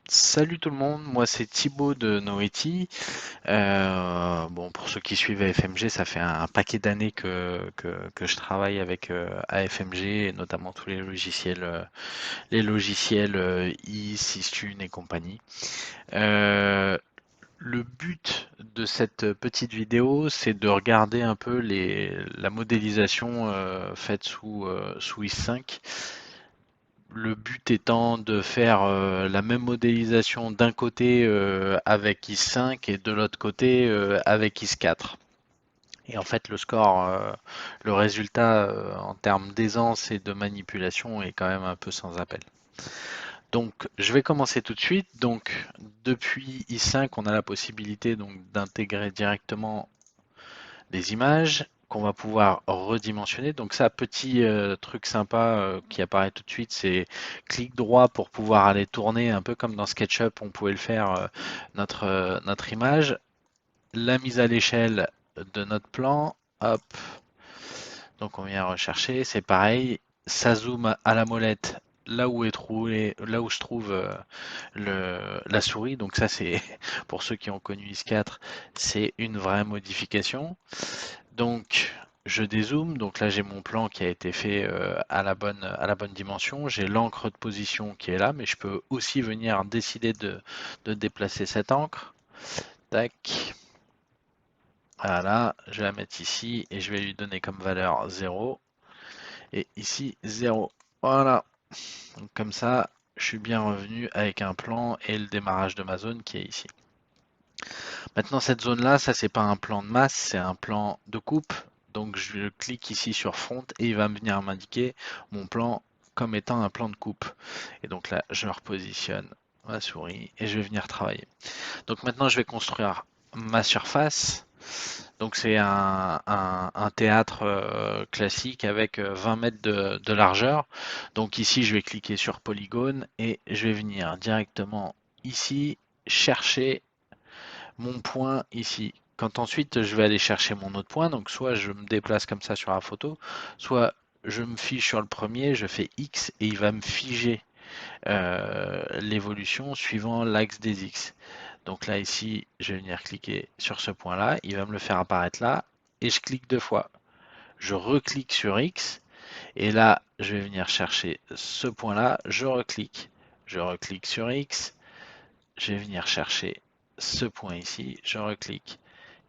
Salut tout le monde, moi c'est Thibaut de Noeti. Bon, pour ceux qui suivent AFMG, ça fait un paquet d'années que je travaille avec AFMG, et notamment tous les logiciels Systune et compagnie. Euh, le but de cette petite vidéo, c'est de regarder un peu la modélisation faite sous i5. Le but étant de faire la même modélisation d'un côté avec IS5 et de l'autre côté avec IS4. Et en fait, le score, le résultat en termes d'aisance et de manipulation est quand même un peu sans appel. Donc, je vais commencer tout de suite. Donc, depuis i5, on a la possibilité donc d'intégrer directement des images qu'on va pouvoir redimensionner. Donc ça, petit truc sympa qui apparaît tout de suite, c'est clic droit pour pouvoir aller tourner un peu comme dans SketchUp, on pouvait le faire notre image. La mise à l'échelle de notre plan, hop, donc on vient rechercher, c'est pareil, ça zoome à la molette là où se trouve la souris. Donc ça c'est pour ceux qui ont connu IS4, c'est une vraie modification. Donc, je dézoome. Donc là, j'ai mon plan qui a été fait à la bonne dimension. J'ai l'encre de position qui est là, mais je peux aussi venir décider de déplacer cette encre. Tac. Voilà, je vais la mettre ici et je vais lui donner comme valeur 0. Et ici, 0. Voilà. Donc comme ça, je suis bien revenu avec un plan et le démarrage de ma zone qui est ici. Maintenant, cette zone-là, ça, c'est pas un plan de masse, c'est un plan de coupe. Donc, je clique ici sur Front et il va me venir m'indiquer mon plan comme étant un plan de coupe. Et donc là, je repositionne ma souris et je vais venir travailler. Donc maintenant, je vais construire ma surface. Donc c'est un théâtre classique avec 20 mètres de largeur. Donc ici, je vais cliquer sur Polygone et je vais venir directement ici chercher mon point ici. Quand ensuite je vais aller chercher mon autre point, donc soit je me déplace comme ça sur la photo, soit je me fige sur le premier, je fais X et il va me figer l'évolution suivant l'axe des X. Donc là ici, je vais venir cliquer sur ce point-là, il va me le faire apparaître là, et je clique deux fois. Je reclique sur X, et là, je vais venir chercher ce point-là, je reclique sur X, je vais venir chercher ce point ici, je reclique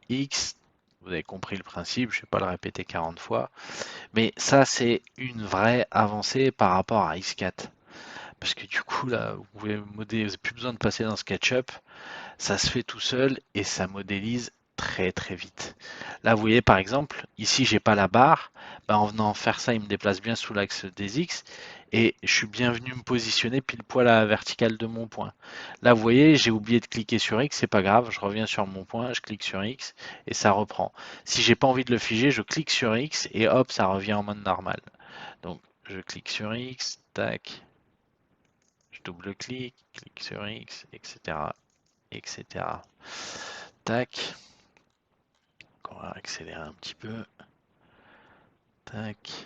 X, vous avez compris le principe, je ne vais pas le répéter 40 fois, mais ça c'est une vraie avancée par rapport à X4. Parce que du coup là, vous pouvez modéliser, vous n'avez plus besoin de passer dans SketchUp, ça se fait tout seul et ça modélise très très vite. Là vous voyez par exemple, ici j'ai pas la barre, ben, en venant faire ça il me déplace bien sous l'axe des X et je suis bien venu me positionner pile poil à la verticale de mon point. Là vous voyez j'ai oublié de cliquer sur X, c'est pas grave, je reviens sur mon point, je clique sur X et ça reprend. Si j'ai pas envie de le figer, je clique sur X et hop ça revient en mode normal. Donc je clique sur X, tac, je double-clique, clique sur X, etc. etc. Tac. On va accélérer un petit peu. Tac.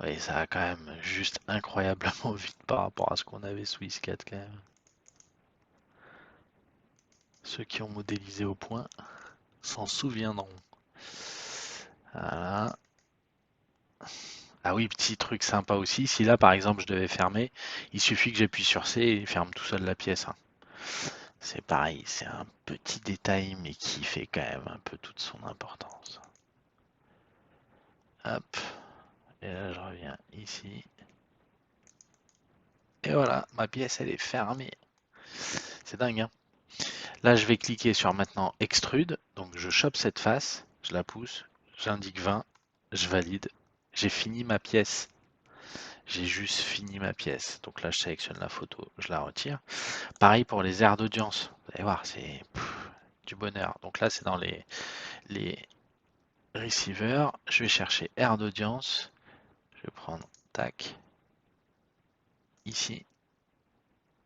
Oui, ça a quand même juste incroyablement vite par rapport à ce qu'on avait sous IS4 quand même. Ceux qui ont modélisé au point s'en souviendront. Voilà. Ah oui, petit truc sympa aussi. Si là par exemple je devais fermer, il suffit que j'appuie sur C et il ferme tout seul la pièce, hein. C'est pareil, c'est un petit détail mais qui fait quand même un peu toute son importance. Hop. Et là je reviens ici. Et voilà, ma pièce elle est fermée. C'est dingue, hein. Là, je vais cliquer sur maintenant Extrude. Donc, je chope cette face, je la pousse, j'indique 20, je valide. J'ai fini ma pièce. J'ai juste fini ma pièce. Donc là, je sélectionne la photo, je la retire. Pareil pour les aires d'audience. Vous allez voir, c'est du bonheur. Donc là, c'est dans les receivers. Je vais chercher aire d'audience. Je vais prendre tac. ici.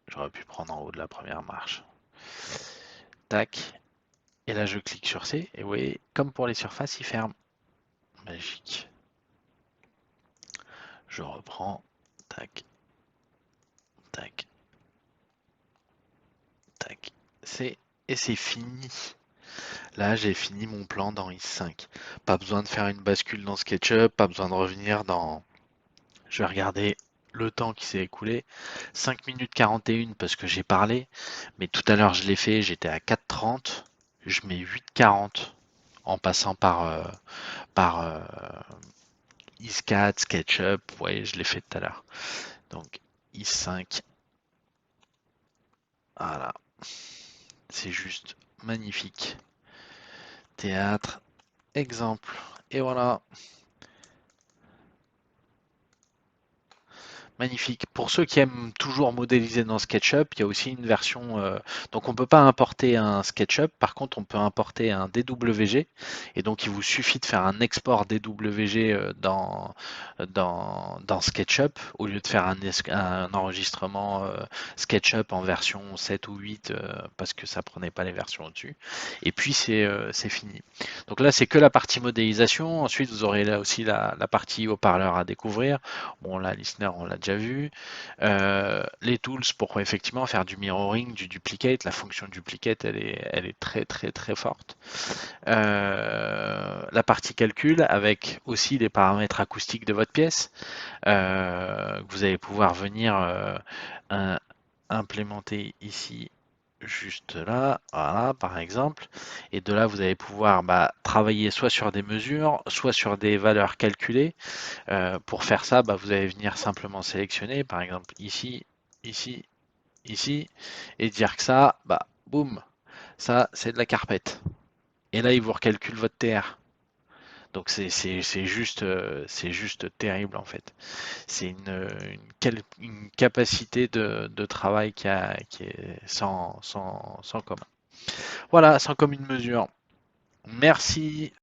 J'aurais pu prendre en haut de la première marche. Tac. Et là, je clique sur C. Et vous voyez, comme pour les surfaces, il ferme. Magique. Je reprends. Tac. Tac. Tac. C. Et c'est fini. Là, j'ai fini mon plan dans IS5. Pas besoin de faire une bascule dans SketchUp. Pas besoin de revenir dans... Je vais regarder le temps qui s'est écoulé. 5 minutes 41 parce que j'ai parlé. Mais tout à l'heure, je l'ai fait. J'étais à 4,30. Je mets 8,40 en passant par IS4, SketchUp. Ouais, je l'ai fait tout à l'heure. Donc, IS5. Voilà. C'est juste magnifique. Théâtre. Exemple. Et voilà. Magnifique. Pour ceux qui aiment toujours modéliser dans SketchUp, il y a aussi une version. Donc on ne peut pas importer un SketchUp, par contre on peut importer un DWG. Et donc il vous suffit de faire un export DWG dans SketchUp au lieu de faire un enregistrement SketchUp en version 7 ou 8 parce que ça prenait pas les versions au-dessus. Et puis c'est fini. Donc là c'est que la partie modélisation. Ensuite vous aurez là aussi la partie haut-parleur à découvrir. Bon, là, listener, on l'a déjà vu. Les tools pour effectivement faire du mirroring, du duplicate. La fonction duplicate, elle est très, très, très forte. La partie calcul avec aussi les paramètres acoustiques de votre pièce que vous allez pouvoir venir implémenter ici juste là, voilà, par exemple. Et de là, vous allez pouvoir travailler soit sur des mesures, soit sur des valeurs calculées. Pour faire ça, vous allez venir simplement sélectionner, par exemple ici, ici, ici, et dire que ça, boum, ça c'est de la carpette. Et là, il vous recalcule votre TR. Donc c'est juste terrible en fait. C'est une capacité de travail qui est sans commun. Voilà, sans commune mesure. Merci